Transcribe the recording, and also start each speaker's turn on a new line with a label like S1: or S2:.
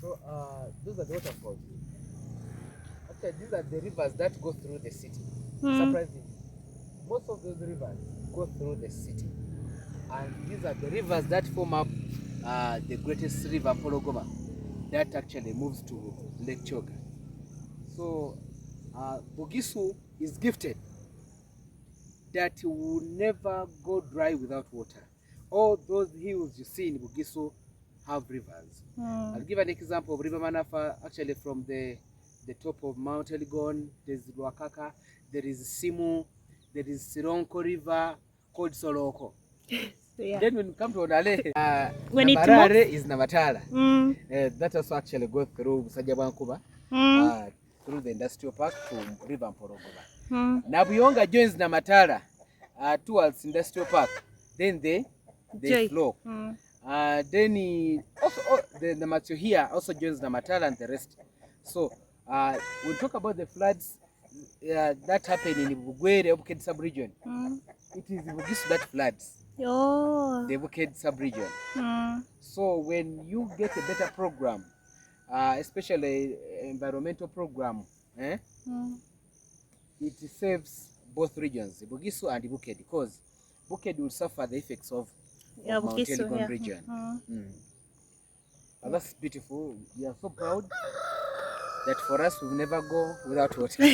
S1: So those are the waterfalls. Actually, these are the rivers that go through the city. Surprisingly, most of those rivers go through the city, and these are the rivers that form up the greatest river, Pologoma, that actually moves to Lake Choga. So Bugisu is gifted that will never go dry without water. All those hills you see in Bugisu have rivers. I'll give an example of River Manafa. Actually, from the top of Mount Elgon, there's Ruakaka, there is Simu, there is Sironko River called Soloko. Yeah. Then when you come to Odale, Namarare is Namatala. That also actually goes through Sajabankuba, through the industrial park to River Mporogoba. Nabuyonga joins Namatala towards industrial park. Then they flow. Then also the Matthew here also joins Namatala and the rest. So we talk about the floods that happen in Bugwere, Buked sub-region. It is Bugisu that floods. The Buked sub-region. So when you get a better program, especially environmental program, it saves both regions, Bugisu and Buked, because Buked will suffer the effects of Mount Elgon region. And that's beautiful. We are so proud that for us we will never go without water.